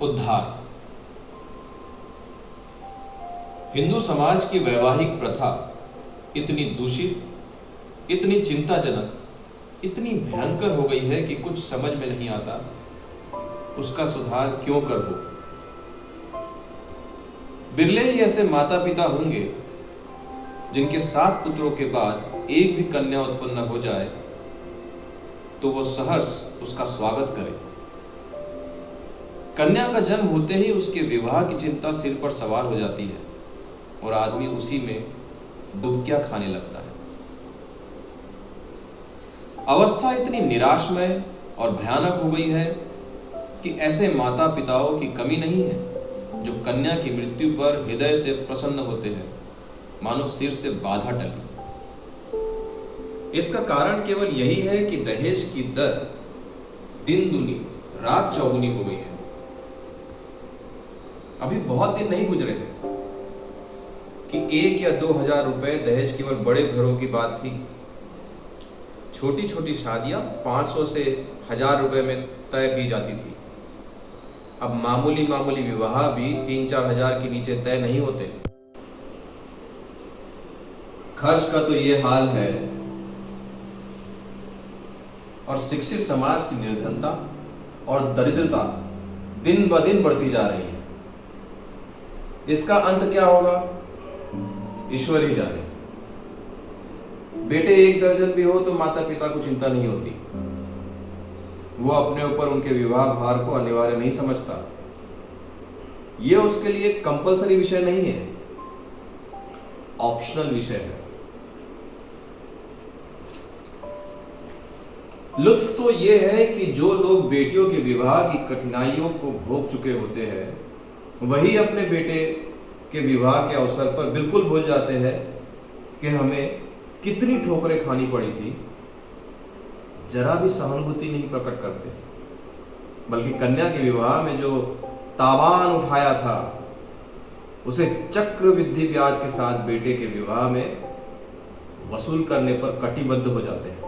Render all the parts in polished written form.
उद्धार। हिंदू समाज की वैवाहिक प्रथा इतनी दूषित, इतनी चिंताजनक, इतनी भयंकर हो गई है कि कुछ समझ में नहीं आता उसका सुधार क्यों कर हो। बिरले ही ऐसे माता पिता होंगे जिनके 7 पुत्रों के बाद एक भी कन्या उत्पन्न हो जाए तो वो सहर्ष उसका स्वागत करे। कन्या का जन्म होते ही उसके विवाह की चिंता सिर पर सवार हो जाती है और आदमी उसी में डुबकियां खाने लगता है। अवस्था इतनी निराशमय और भयानक हो गई है कि ऐसे माता पिताओं की कमी नहीं है जो कन्या की मृत्यु पर हृदय से प्रसन्न होते हैं, मानो सिर से बाधा टली। इसका कारण केवल यही है कि दहेज की दर दिन दुनी रात चौगुनी हो गई है। अभी बहुत दिन नहीं गुजरे हैं कि 1 या 2 हजार रुपए दहेज केवल बड़े घरों की बात थी। छोटी छोटी शादियां 500 से 1000 रुपए में तय की जाती थी। अब मामूली मामूली विवाह भी 3-4 हजार के नीचे तय नहीं होते। खर्च का तो ये हाल है और शिक्षित समाज की निर्धनता और दरिद्रता दिन ब दिन बढ़ती जा रही है। इसका अंत क्या होगा ईश्वर ही जाने। बेटे 1 दर्जन भी हो तो माता पिता को चिंता नहीं होती। वो अपने ऊपर उनके विवाह भार को अनिवार्य नहीं समझता। यह उसके लिए कंपल्सरी विषय नहीं है, ऑप्शनल विषय है। लुत्फ तो यह है कि जो लोग बेटियों के विवाह की कठिनाइयों को भोग चुके होते हैं वही अपने बेटे के विवाह के अवसर पर बिल्कुल भूल जाते हैं कि हमें कितनी ठोकरें खानी पड़ी थी। जरा भी सहानुभूति नहीं प्रकट करते, बल्कि कन्या के विवाह में जो तावान उठाया था उसे चक्रवृद्धि ब्याज के साथ बेटे के विवाह में वसूल करने पर कटिबद्ध हो जाते हैं।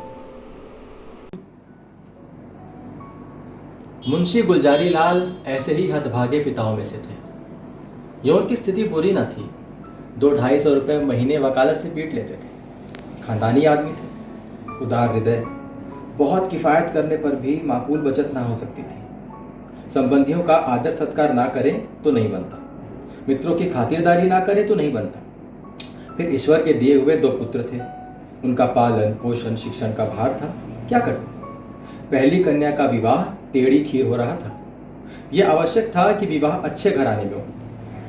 मुंशी गुलजारी लाल ऐसे ही हतभागे पिताओं में से थे। यौन की स्थिति बुरी न थी। 200-250 रुपये महीने वकालत से पीट लेते थे। खानदानी आदमी थे, उदार हृदय। बहुत किफ़ायत करने पर भी माकूल बचत ना हो सकती थी। संबंधियों का आदर सत्कार ना करें तो नहीं बनता, मित्रों की खातिरदारी ना करें तो नहीं बनता। फिर ईश्वर के दिए हुए 2 पुत्र थे, उनका पालन पोषण शिक्षण का भार था। क्या करते? पहली कन्या का विवाह टेढ़ी खीर हो रहा था। यह आवश्यक था कि विवाह अच्छे घराने में हो,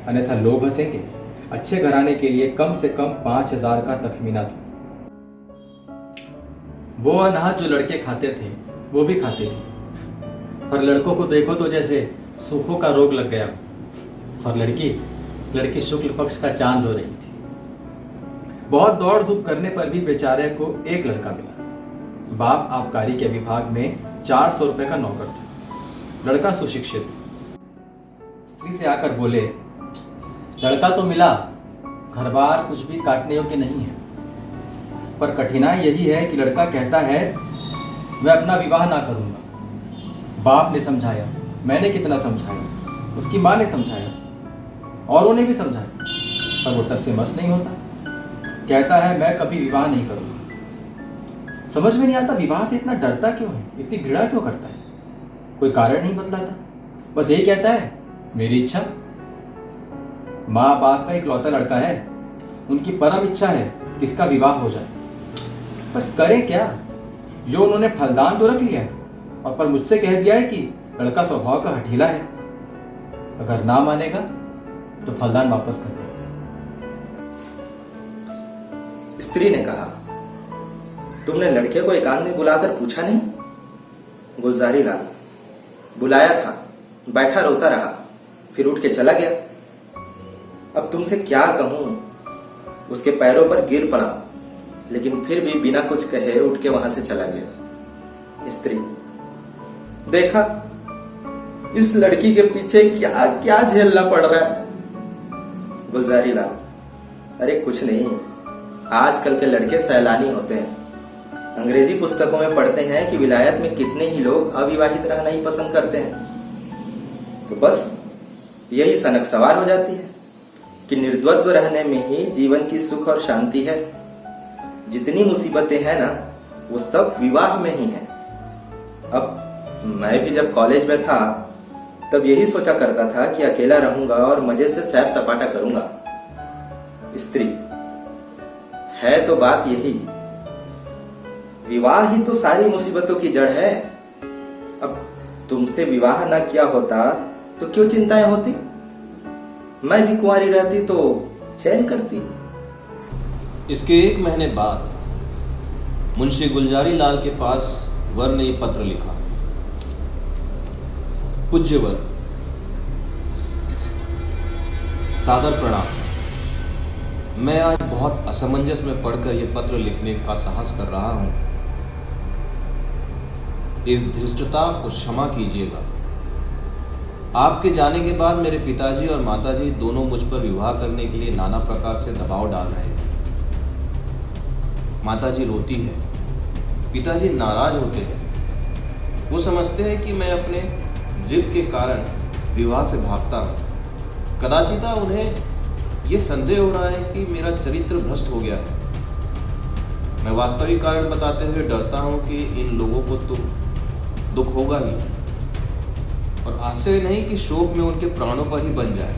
अन्यथा लोग हंसेंगे। अच्छे घराने के लिए कम से कम 5000 का तखमीना था। वो अनाज जो लड़के खाते थे वो भी खाते थे, पर लड़कों को देखो तो जैसे सूखों का रोग लग गया। और लड़की शुक्ल पक्ष का चांद हो रही थी। बहुत दौड़ धूप करने पर भी बेचारे को एक लड़का मिला। बाप आबकारी के विभाग में 400 रुपए का नौकर था। लड़का सुशिक्षित। स्त्री से आकर बोले, लड़का तो मिला, घर बार कुछ भी काटने योग्य नहीं है, पर कठिनाई यही है कि लड़का कहता है मैं अपना विवाह ना करूंगा। बाप ने समझाया, मैंने कितना समझाया, उसकी माँ ने समझाया, औरों ने भी समझाया, पर वो टस से मस नहीं होता। कहता है मैं कभी विवाह नहीं करूंगा। समझ में नहीं आता विवाह से इतना डरता क्यों है, इतनी घृणा क्यों करता है। कोई कारण नहीं बतलाता, बस यही कहता है मेरी इच्छा। माँ बाप का इकलौता लड़का है, उनकी परम इच्छा है कि इसका विवाह हो जाए, पर करें क्या। जो उन्होंने फलदान तो रख लिया है, और पर मुझसे कह दिया है कि लड़का स्वभाव का हठीला है। अगर ना मानेगा तो फलदान वापस कर दे। स्त्री ने कहा, तुमने लड़के को एकांत में बुलाकर पूछा नहीं? गुलजारी लाल, बुलाया था, बैठा रोता रहा, फिर उठ के चला गया। अब तुमसे क्या कहूं। उसके पैरों पर गिर पड़ा, लेकिन फिर भी बिना कुछ कहे उठ के वहां से चला गया। स्त्री, देखा इस लड़की के पीछे क्या क्या झेलना पड़ रहा है। गुलजारी लाल, अरे कुछ नहीं, आजकल के लड़के सैलानी होते हैं। अंग्रेजी पुस्तकों में पढ़ते हैं कि विलायत में कितने ही लोग अविवाहित रहना ही पसंद करते हैं। तो बस यही सनक सवार हो जाती है कि निर्द्वंद्व रहने में ही जीवन की सुख और शांति है। जितनी मुसीबतें हैं ना, वो सब विवाह में ही है। अब मैं भी जब कॉलेज में था तब यही सोचा करता था कि अकेला रहूंगा और मजे से सैर सपाटा करूंगा। स्त्री है तो बात यही, विवाह ही तो सारी मुसीबतों की जड़ है। अब तुमसे विवाह ना किया होता तो क्यों चिंताएं होती? मैं भी कुंवारी रहती तो चैन करती। इसके 1 महीने बाद मुंशी गुलजारी लाल के पास वर ने ये पत्र लिखा। पूज्य वर, सादर प्रणाम। मैं आज बहुत असमंजस में पढ़कर यह पत्र लिखने का साहस कर रहा हूं। इस धृष्टता को क्षमा कीजिएगा। आपके जाने के बाद मेरे पिताजी और माताजी दोनों मुझ पर विवाह करने के लिए नाना प्रकार से दबाव डाल रहे हैं। माताजी रोती है, पिताजी नाराज होते हैं। वो समझते हैं कि मैं अपने जिद के कारण विवाह से भागता हूं। कदाचिता उन्हें ये संदेह हो रहा है कि मेरा चरित्र भ्रष्ट हो गया है। मैं वास्तविक कारण बताते हुए डरता हूं कि इन लोगों को तो दुख होगा ही, और आश्चर्य नहीं कि शोक में उनके प्राणों पर ही बन जाए।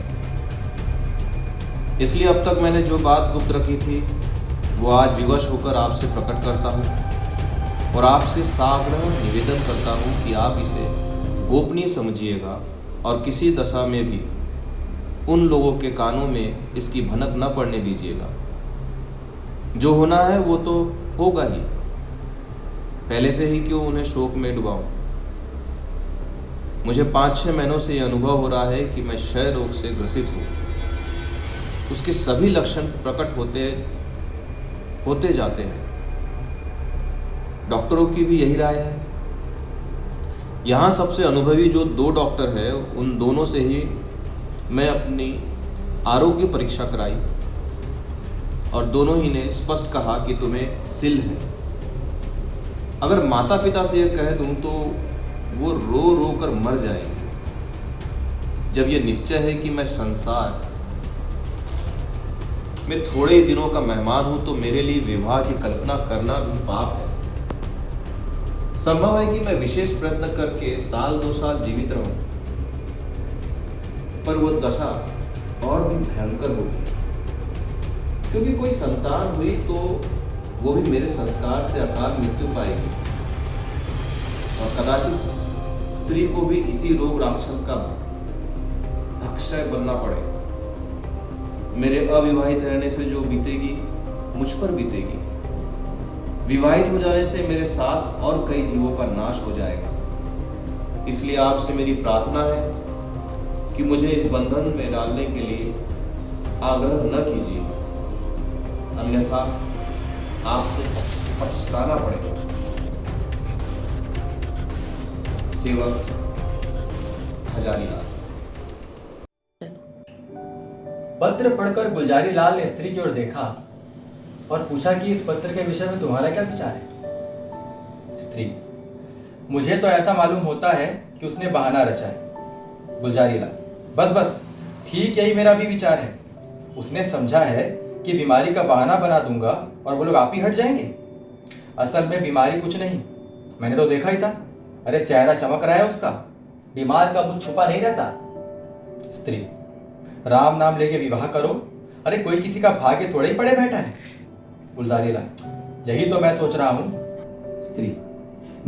इसलिए अब तक मैंने जो बात गुप्त रखी थी वो आज विवश होकर आपसे प्रकट करता हूं, और आपसे साग्रह निवेदन करता हूं कि आप इसे गोपनीय समझिएगा और किसी दशा में भी उन लोगों के कानों में इसकी भनक न पड़ने दीजिएगा। जो होना है वो तो होगा ही, पहले से ही क्यों उन्हें शोक में डुबाऊं। मुझे 5-6 महीनों से यह अनुभव हो रहा है कि मैं क्षय रोग से ग्रसित हूं। उसके सभी लक्षण प्रकट होते जाते हैं। डॉक्टरों की भी यही राय है। यहाँ सबसे अनुभवी जो 2 डॉक्टर हैं, उन दोनों से ही मैं अपनी आरोग्य परीक्षा कराई, और दोनों ही ने स्पष्ट कहा कि तुम्हें सिल है। अगर माता पिता से यह कह दूं तो वो रो रो कर मर जाएंगे। जब यह निश्चय है कि मैं संसार में थोड़े ही दिनों का मेहमान हूं तो मेरे लिए विवाह की कल्पना करना भी पाप है। संभव है कि मैं विशेष प्रयत्न करके 1-2 साल जीवित रहूं, पर वो दशा और भी भयंकर होगी, क्योंकि कोई संतान हुई तो वो भी मेरे संस्कार से अकाल मृत्यु पाएगी, और कदाचित स्त्री को भी इसी रोग राक्षस का भक्षय बनना पड़े। मेरे अविवाहित रहने से जो बीतेगी मुझ पर बीतेगी। विवाहित हो जाने से मेरे साथ और कई जीवों का नाश हो जाएगा। इसलिए आपसे मेरी प्रार्थना है कि मुझे इस बंधन में डालने के लिए आग्रह न कीजिए, अन्यथा आपको पछताना पड़ेगा। सेवक हजारीलाल। पत्र पढ़कर गुलजारी लाल ने स्त्री की ओर देखा और पूछा कि इस पत्र के विषय में तुम्हारा क्या विचार है? स्त्री: मुझे तो ऐसा मालूम होता है कि उसने बहाना रचा है। गुलजारी लाल: बस बस, ठीक यही मेरा भी विचार है। उसने समझा है कि बीमारी का बहाना बना दूंगा और वो लोग आप ही हट जाएंगे। असल में बीमारी कुछ नहीं, मैंने तो देखा ही था। अरे चेहरा चमक रहा है उसका, बीमार का मुंह छुपा नहीं रहता। स्त्री: राम नाम लेके विवाह करो। अरे कोई किसी का भाग्य थोड़े ही पड़े बैठा है। गुलजारी लाल: यही तो मैं सोच रहा हूं। स्त्री: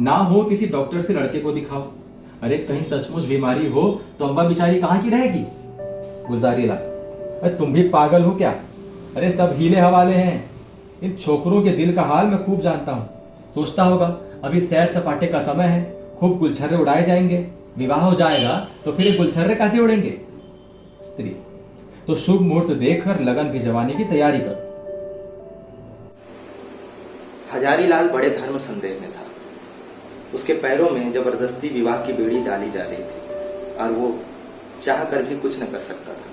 ना हो किसी डॉक्टर से लड़के को दिखाओ। अरे कहीं सचमुच बीमारी हो तो अम्बा बिचारी कहाँ की रहेगी। गुलजारी लाल: अरे तुम भी पागल हो क्या? अरे सब हीले हवाले हैं। इन छोकरों के दिल का हाल मैं खूब जानता हूँ। सोचता होगा अभी सैर सपाटे का समय है, खूब गुलछर्रे उड़ाए जाएंगे, विवाह हो जाएगा तो फिर गुलछर्रे कैसे उड़ेंगे। स्त्री: तो शुभ मुहूर्त देखकर लगन की जवानी की तैयारी कर। हजारीलाल बड़े धर्म संदेह में था। उसके पैरों में जबरदस्ती विवाह की बेड़ी डाली जा रही थी और वो चाह कर भी कुछ न कर सकता था।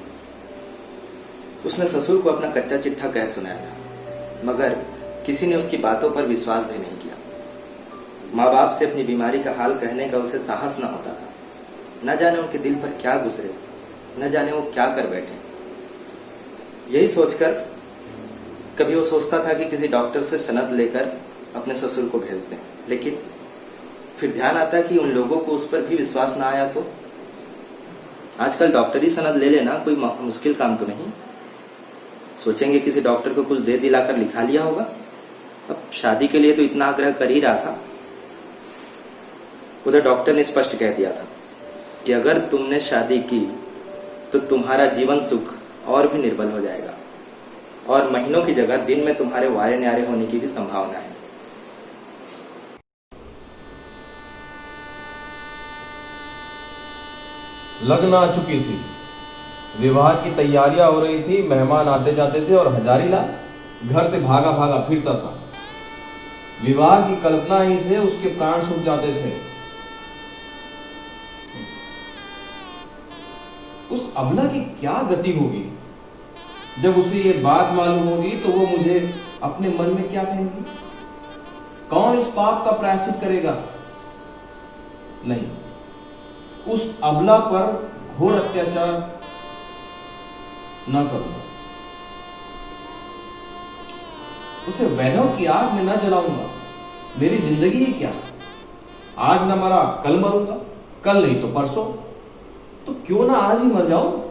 उसने ससुर को अपना कच्चा चिट्ठा कह सुनाया था, मगर किसी ने उसकी बातों पर विश्वास भी नहीं किया। माँ बाप से अपनी बीमारी का हाल कहने का उसे साहस न होता था। न जाने उनके दिल पर क्या गुजरे, न जाने वो क्या कर बैठे। यही सोचकर कभी वो सोचता था कि किसी डॉक्टर से सनद लेकर अपने ससुर को भेज दें, लेकिन फिर ध्यान आता कि उन लोगों को उस पर भी विश्वास ना आया तो। आजकल डॉक्टरी सनद ले लेना कोई मुश्किल काम तो नहीं। सोचेंगे किसी डॉक्टर को कुछ दे दिलाकर लिखा लिया होगा। अब शादी के लिए तो इतना आग्रह कर ही रहा था। उधर डॉक्टर ने स्पष्ट कह दिया था कि अगर तुमने शादी की तो तुम्हारा जीवन सुख और भी निर्बल हो जाएगा और महीनों की जगह दिन में तुम्हारे वारे न्यारे होने की भी संभावना है। लगन आ चुकी थी, विवाह की तैयारियां हो रही थी, मेहमान आते जाते थे और हजारीलाल घर से भागा भागा फिरता था। विवाह की कल्पना ही से उसके प्राण सूख जाते थे। उस अबला की क्या गति होगी जब उसे ये बात मालूम होगी, तो वो मुझे अपने मन में क्या कहेगी? कौन इस पाप का प्रायश्चित करेगा? नहीं, उस अबला पर घोर अत्याचार न करूंगा, उसे वैधव की आग में न जलाऊंगा। मेरी जिंदगी ही क्या, आज न मरा कल मरूंगा, कल नहीं तो परसों, तो क्यों ना आज ही मर जाऊं।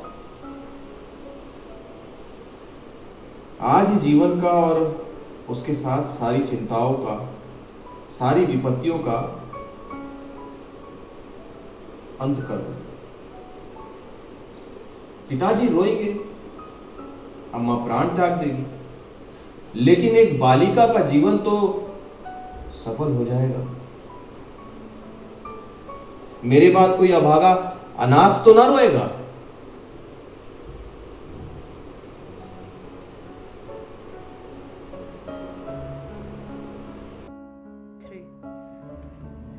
आज ही जीवन का और उसके साथ सारी चिंताओं का, सारी विपत्तियों का अंत कर दो। पिताजी रोएंगे, अम्मा प्राण त्याग देगी, लेकिन एक बालिका का जीवन तो सफल हो जाएगा। मेरे बाद कोई अभागा अनाथ तो ना रोएगा।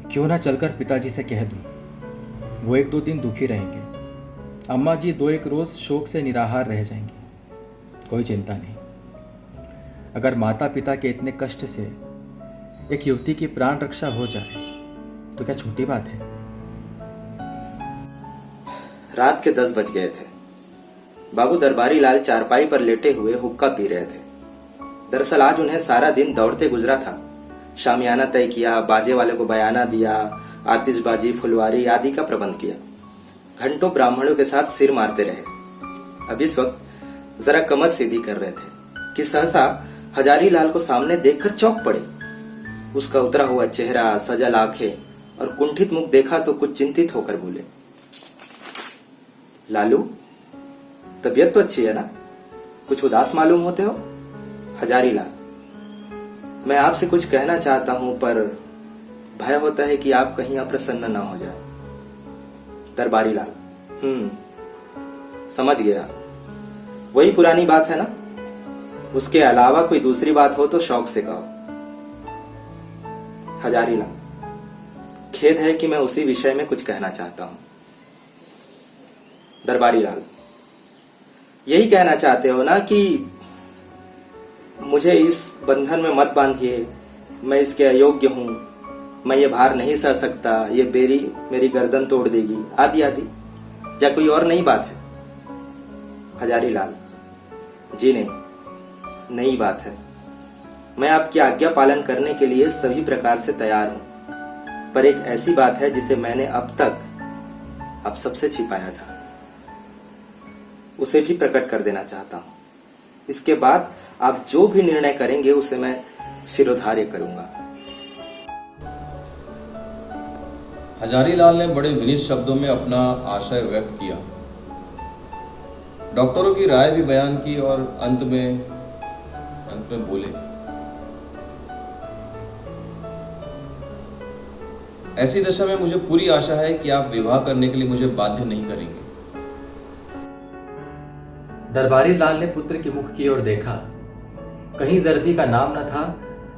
क्यों ना चलकर पिताजी से कह दूं, वो 1-2 दिन दुखी रहेंगे। अम्मा जी 2-1 रोज शोक से निराहार रह जाएंगी, कोई चिंता नहीं। अगर माता पिता के इतने कष्ट से एक युवती की प्राण रक्षा हो जाए तो क्या छोटी बात है। रात के 10 बज गए थे। बाबू दरबारी लाल चारपाई पर लेटे हुए हुक्का पी रहे थे। दरअसल आज उन्हें सारा दिन दौड़ते गुजरा था। शामियाना तय किया, बाजे वाले को बयाना दिया, आतिशबाजी, फुलवारी आदि का प्रबंध किया। घंटों ब्राह्मणों के साथ सिर मारते रहे। अब इस वक्त जरा कमर सीधी कर रहे थे कि सहसा हजारी लाल को सामने देखकर चौंक पड़े। उसका उतरा हुआ चेहरा, सजल आंखें और कुंठित मुख देखा तो कुछ चिंतित होकर बोले, लालू, तबीयत तो अच्छी है ना? कुछ उदास मालूम होते हो? हजारी लाल, मैं आपसे कुछ कहना चाहता हूं पर भय होता है कि आप कहीं अप्रसन्न ना हो जाए। दरबारी लाल, समझ गया, वही पुरानी बात है ना? उसके अलावा कोई दूसरी बात हो तो शौक से कहो। हजारी लाल, खेद है कि मैं उसी विषय में कुछ कहना चाहता हूं। दरबारी लाल, यही कहना चाहते हो ना कि मुझे इस बंधन में मत बांधिए, मैं इसके अयोग्य हूं, मैं ये भार नहीं सह सकता, ये बेरी मेरी गर्दन तोड़ देगी, आदि आदि, या कोई और नई बात है? हजारी लाल, जी नहीं, नई बात है। मैं आपकी आज्ञा पालन करने के लिए सभी प्रकार से तैयार हूं, पर एक ऐसी बात है जिसे मैंने अब तक आप सबसे छिपाया था, उसे भी प्रकट कर देना चाहता हूं। इसके बाद आप जो भी निर्णय करेंगे उसे मैं शिरोधार्य करूंगा। हजारीलाल ने बड़े विनीत शब्दों में अपना आशय व्यक्त किया, डॉक्टरों की राय भी बयान की और अंत में बोले, ऐसी दशा में मुझे पूरी आशा है कि आप विवाह करने के लिए मुझे बाध्य नहीं करेंगे। दरबारी लाल ने पुत्र के मुख की ओर देखा। कहीं जर्दी का नाम न था।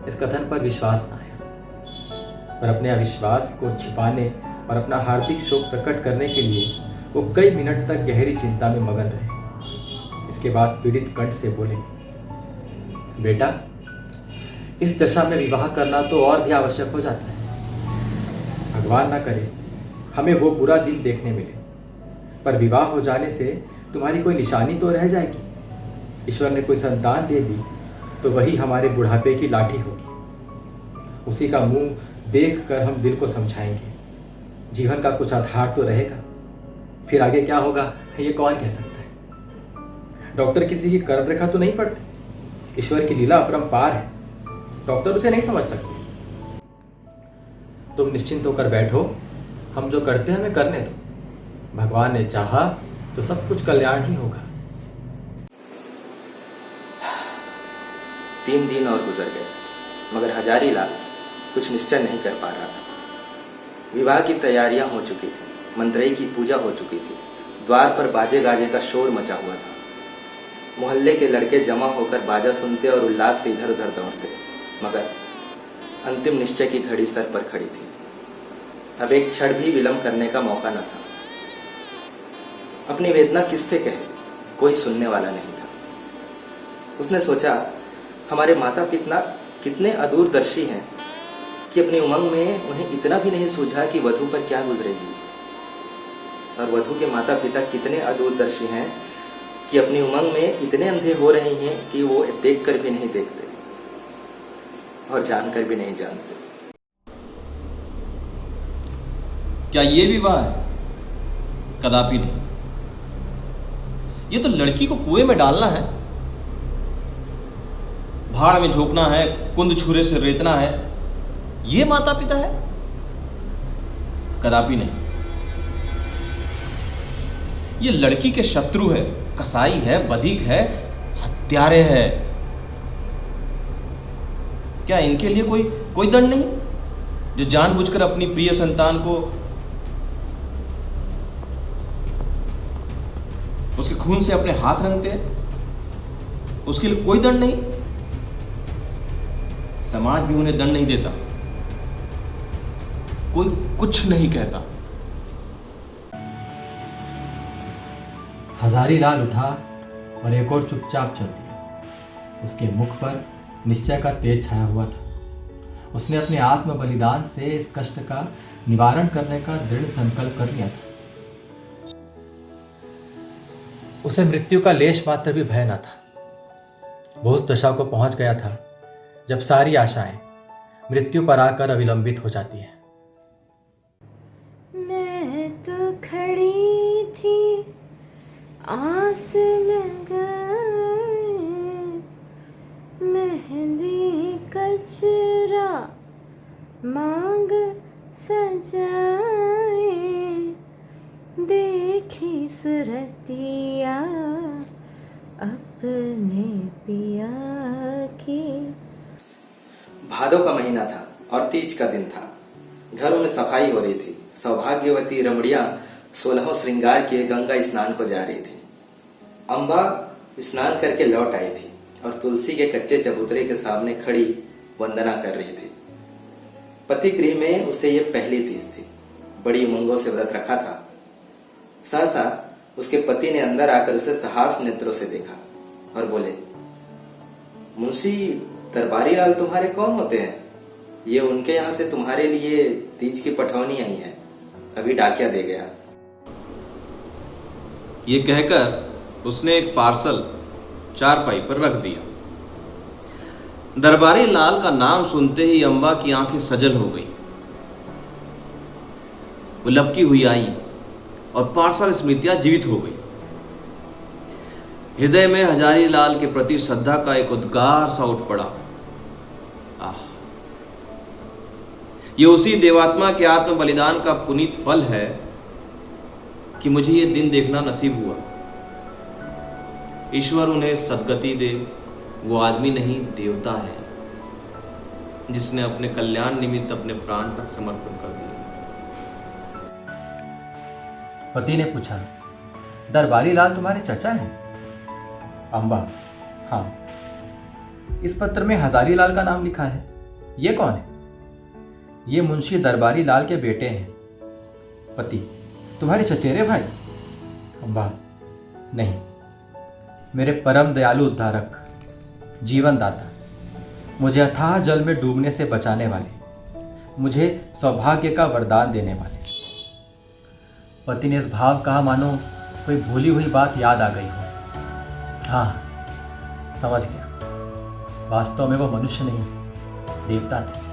इस कथन पर विश्वास न आया, पर अपने अविश्वास को छिपाने और अपना हार्दिक शोक प्रकट करने के लिए वो कई मिनट तक गहरी चिंता में मगन रहे। इसके बाद पीड़ित कंठ से बोले, बेटा, इस दशा में विवाह करना तो और भी आवश्यक हो जाता है। भगवान ना करे हमें वो बुरा दिन देखने मिले, पर विवाह हो जाने से तुम्हारी कोई निशानी तो रह जाएगी। ईश्वर ने कोई संतान दे दी तो वही हमारे बुढ़ापे की लाठी होगी। उसी का मुंह देख कर हम दिल को समझाएंगे। जीवन का कुछ आधार तो रहेगा, फिर आगे क्या होगा ये कौन कह सकता है। डॉक्टर किसी की कर्म रेखा तो नहीं पढ़ते, ईश्वर की लीला अपरंपार है, डॉक्टर उसे नहीं समझ सकते। तुम निश्चिंत होकर बैठो, हम जो करते हैं हमें करने दो। भगवान ने चाहा तो सब कुछ कल्याण ही होगा। 3 दिन और गुजर गए, मगर हजारी लाल कुछ निश्चय नहीं कर पा रहा था। विवाह की तैयारियां हो चुकी थी, मंत्रई की पूजा हो चुकी थी, द्वार पर बाजे गाजे का शोर मचा हुआ था। मोहल्ले के लड़के जमा होकर बाजा सुनते और उल्लास से इधर उधर दौड़ते, मगर अंतिम निश्चय की घड़ी सर पर खड़ी थी। अब एक क्षण भी विलंब करने का मौका न था। अपनी वेदना किससे कहे, कोई सुनने वाला नहीं था। उसने सोचा, हमारे माता पिता कितने अदूरदर्शी हैं कि अपनी उमंग में उन्हें इतना भी नहीं सूझा कि वधू पर क्या गुजरेगी, और वधू के माता पिता कितने अदूरदर्शी हैं कि अपनी उमंग में इतने अंधे हो रहे हैं कि वो देखकर भी नहीं देखते और जानकर भी नहीं जानते। क्या ये विवाह है? कदापि नहीं। ये तो लड़की को कुएं में डालना है, भाड़ में झोंकना है, कुंद छुरे से रेतना है। ये माता पिता है? कदापि नहीं। ये लड़की के शत्रु है, कसाई है, बधिक है, हत्यारे है। क्या इनके लिए कोई दंड नहीं, जो जानबूझकर अपनी प्रिय संतान को उसके खून से अपने हाथ रंगते हैं? उसके लिए कोई दंड नहीं? समाज भी उन्हें दंड नहीं देता, कोई कुछ नहीं कहता। हजारी लाल उठा और एक और चुपचाप चल दिया। उसके मुख पर निश्चय का तेज छाया हुआ था। उसने अपने आत्म बलिदान से इस कष्ट का निवारण करने का दृढ़ संकल्प कर लिया था। उसे मृत्यु का लेश मात्र भी भय न था। वो उस दशा को पहुंच गया था जब सारी आशाएं मृत्यु पर आकर अविलंबित हो जाती है। मैं तो खड़ी थी आस लगाए, मेहंदी कचरा मांग सजाए, देखी सुरतिया अपने पिया की। भादों का महीना था और तीज का दिन था। घरों में सफाई हो रही थी। सौभाग्यवती रमणियां 16 श्रृंगार किए गंगा स्नान को जा रही थी। अम्बा स्नान करके लौट आई थी और तुलसी के कच्चे चबूतरे के सामने खड़ी वंदना कर रही थी। पति गृह में उसे ये पहली तीज थी। बड़ी उमंगों से व्रत रखा था। सहसा उसके पति ने अंदर आकर उसे सहास नेत्रों से देखा और बोले, मुंशी दरबारी लाल तुम्हारे कौन होते हैं? ये उनके यहाँ से तुम्हारे लिए तीज की पठौनी आई है, अभी डाकिया दे गया। ये कहकर उसने एक पार्सल चारपाई पर रख दिया। दरबारी लाल का नाम सुनते ही अम्बा की आंखें सजल हो गई। वो लपकी हुई आई और पार्सल स्मृतियां जीवित हो गई। हृदय में हजारी लाल के प्रति श्रद्धा का एक उद्गार सा उठ पड़ा। ये उसी देवात्मा के आत्म बलिदान का पुनीत फल है कि मुझे ये दिन देखना नसीब हुआ। ईश्वर उन्हें सद्गति दे। वो आदमी नहीं, देवता है, जिसने अपने कल्याण निमित्त अपने प्राण तक समर्पण कर दिए। पति ने पूछा, दरबारी लाल तुम्हारे चचा हैं? अम्बा, हाँ। इस पत्र में हजारी लाल का नाम लिखा है। ये कौन है? ये मुंशी दरबारी लाल के बेटे हैं। पति, तुम्हारे चचेरे भाई? अम्बा, नहीं, मेरे परम दयालु उद्धारक, जीवन दाता, मुझे अथाह जल में डूबने से बचाने वाले, मुझे सौभाग्य का वरदान देने वाले। पति ने इस भाव कहा मानो कोई भूली हुई बात याद आ गई हो। हाँ, समझ गया, वास्तव में वो मनुष्य नहीं, देवता थे।